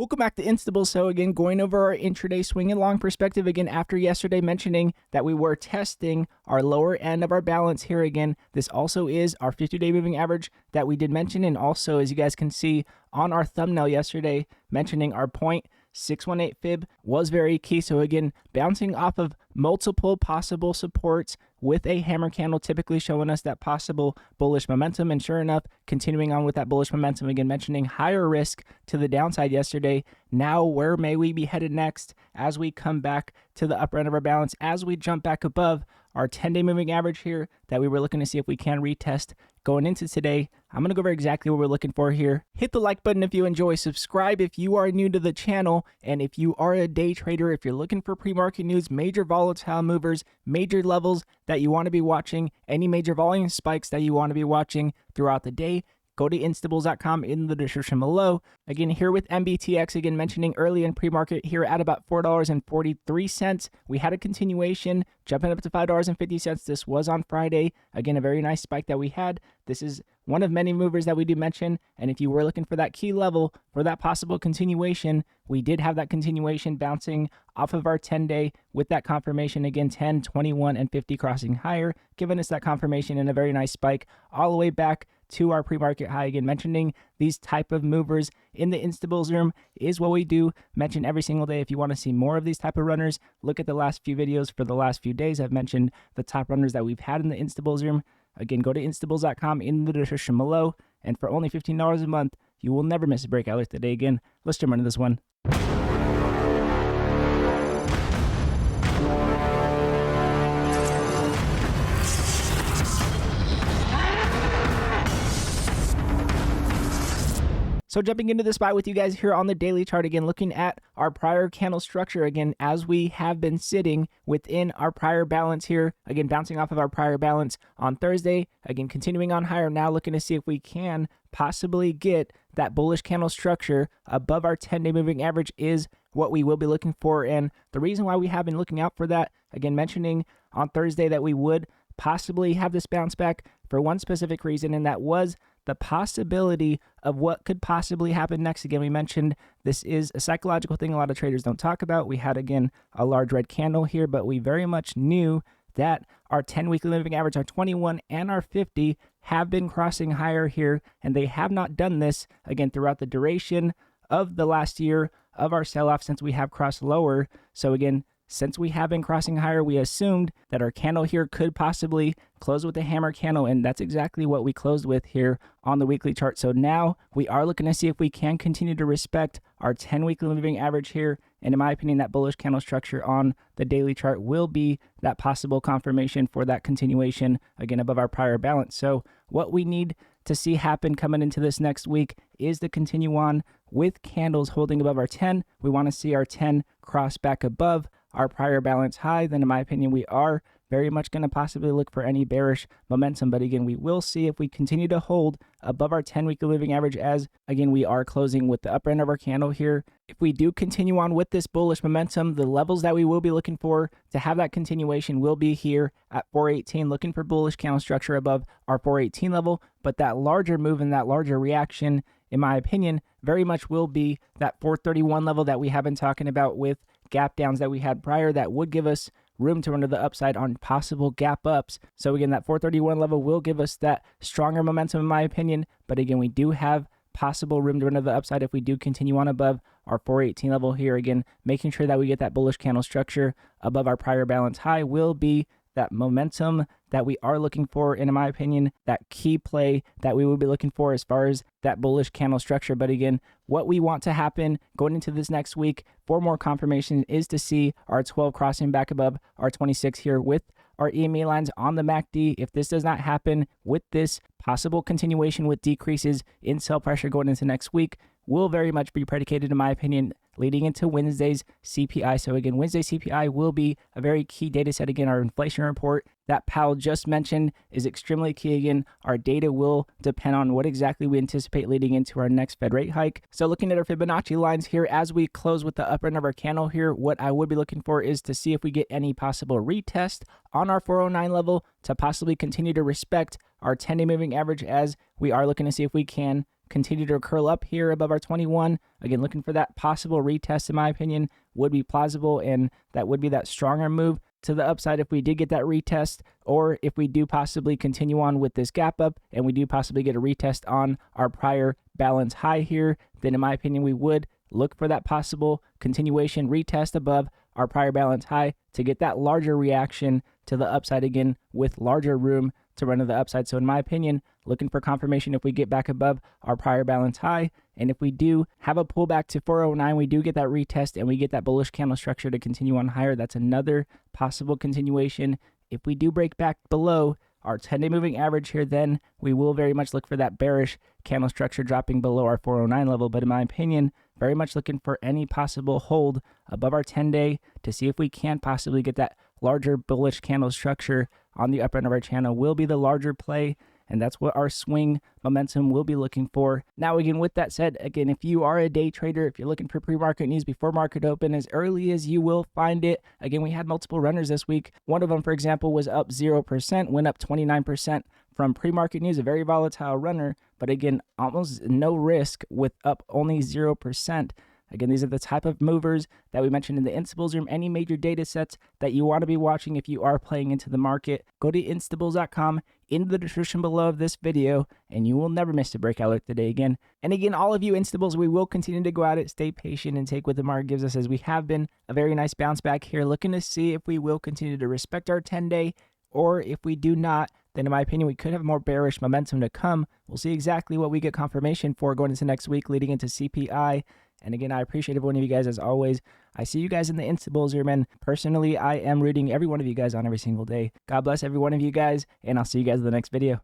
Welcome back to Instable. So again, going over our intraday swing and long perspective again after yesterday mentioning that we were testing our lower end of our balance here again. This also is our 50-day moving average that we did mention, and also as you guys can see on our thumbnail yesterday mentioning our 0.618 fib was very key. So again, bouncing off of multiple possible supports with a hammer candle typically showing us that possible bullish momentum, and sure enough, continuing on with that bullish momentum again, mentioning higher risk to the downside yesterday. Now where may we be headed next as we come back to the upper end of our balance, as we jump back above our 10-day moving average here that we were looking to see if we can retest going into today. I'm going to go over exactly what we're looking for here. Hit the like button if you enjoy, subscribe if you are new to the channel, and if you are a day trader, if you're looking for pre-market news, major volatile movers, major levels that you want to be watching, any major volume spikes that you want to be watching throughout the day, go to instables.com in the description below. Again, here with MBTX, again, mentioning early in pre-market here at about $4.43. We had a continuation jumping up to $5.50. This was on Friday. Again, a very nice spike that we had. This is one of many movers that we do mention. And if you were looking for that key level for that possible continuation, we did have that continuation bouncing off of our 10-day with that confirmation. Again, 10, 21, and 50 crossing higher, giving us that confirmation and a very nice spike all the way back to our pre-market high. Again, mentioning these type of movers in the Instables room is what we do mention every single day. If you want to see more of these type of runners, look at the last few videos for the last few days. I've mentioned the top runners that we've had in the Instables room. Again, go to instables.com in the description below. And for only $15 a month, you will never miss a breakout like today. Again, let's jump into this one. So jumping into the spot with you guys here on the daily chart, again, looking at our prior candle structure, again, as we have been sitting within our prior balance here, again, bouncing off of our prior balance on Thursday, again, continuing on higher, now looking to see if we can possibly get that bullish candle structure above our 10-day moving average is what we will be looking for. And the reason why we have been looking out for that, again, mentioning on Thursday that we would possibly have this bounce back for one specific reason, and that was the possibility of what could possibly happen next. Again, we mentioned this is a psychological thing a lot of traders don't talk about. We had, again, a large red candle here, but we very much knew that our 10 weekly moving average, our 21 and our 50 have been crossing higher here, and they have not done this, again, throughout the duration of the last year of our sell-off since we have crossed lower. So again, since we have been crossing higher, we assumed that our candle here could possibly close with a hammer candle, and that's exactly what we closed with here on the weekly chart. So now we are looking to see if we can continue to respect our 10 weekly moving average here, and in my opinion, that bullish candle structure on the daily chart will be that possible confirmation for that continuation, again, above our prior balance. So what we need to see happen coming into this next week is to continue on with candles holding above our 10. We want to see our 10 cross back above our prior balance high. Then in my opinion, we are very much going to possibly look for any bearish momentum. But again, we will see if we continue to hold above our 10-week moving average, as again, we are closing with the upper end of our candle here. If we do continue on with this bullish momentum, the levels that we will be looking for to have that continuation will be here at 418, looking for bullish candle structure above our 418 level. But that larger move and that larger reaction, in my opinion, very much will be that 431 level that we have been talking about with gap downs that we had prior that would give us room to run to the upside on possible gap ups. So again, that 431 level will give us that stronger momentum in my opinion. But again, we do have possible room to run to the upside if we do continue on above our 418 level here. Again, making sure that we get that bullish candle structure above our prior balance high will be that momentum that we are looking for, and in my opinion, that key play that we will be looking for as far as that bullish candle structure. But again, what we want to happen going into this next week for more confirmation is to see our 12 crossing back above our 26 here with our EMA lines on the MACD. If this does not happen with this possible continuation with decreases in sell pressure going into next week, will very much be predicated, in my opinion, leading into Wednesday's CPI. So again, Wednesday CPI will be a very key data set. Again, our inflation report that Powell just mentioned is extremely key. Again, our data will depend on what exactly we anticipate leading into our next Fed rate hike. So looking at our Fibonacci lines here as we close with the upper end of our candle here, what I would be looking for is to see if we get any possible retest on our 409 level to possibly continue to respect our 10-day moving average, as we are looking to see if we can continue to curl up here above our 21. Again, looking for that possible retest, in my opinion, would be plausible, and that would be that stronger move to the upside if we did get that retest, or if we do possibly continue on with this gap up and we do possibly get a retest on our prior balance high here, then in my opinion, we would look for that possible continuation retest above our prior balance high to get that larger reaction to the upside again with larger room to run to the upside. So in my opinion, looking for confirmation if we get back above our prior balance high. And if we do have a pullback to 409, we do get that retest and we get that bullish candle structure to continue on higher. That's another possible continuation. If we do break back below our 10-day moving average here, then we will very much look for that bearish candle structure dropping below our 409 level. But in my opinion, very much looking for any possible hold above our 10-day to see if we can possibly get that larger bullish candle structure on the upper end of our channel will be the larger play. And that's what our swing momentum will be looking for. Now, again, with that said, again, if you are a day trader, if you're looking for pre-market news before market open, as early as you will find it. Again, we had multiple runners this week. One of them, for example, was up 0%, went up 29% from pre-market news, a very volatile runner. But again, almost no risk with up only 0%. Again, these are the type of movers that we mentioned in the Instables room. Any major data sets that you want to be watching if you are playing into the market, go to instables.com in the description below of this video, and you will never miss a breakout alert today again. And again, all of you Instables, we will continue to go at it, stay patient, and take what the market gives us, as we have been a very nice bounce back here, looking to see if we will continue to respect our 10-day, or if we do not, then in my opinion, we could have more bearish momentum to come. We'll see exactly what we get confirmation for going into next week, leading into CPI. And again, I appreciate every one of you guys as always. I see you guys in the Instables here, man. Personally, I am rooting every one of you guys on every single day. God bless every one of you guys, and I'll see you guys in the next video.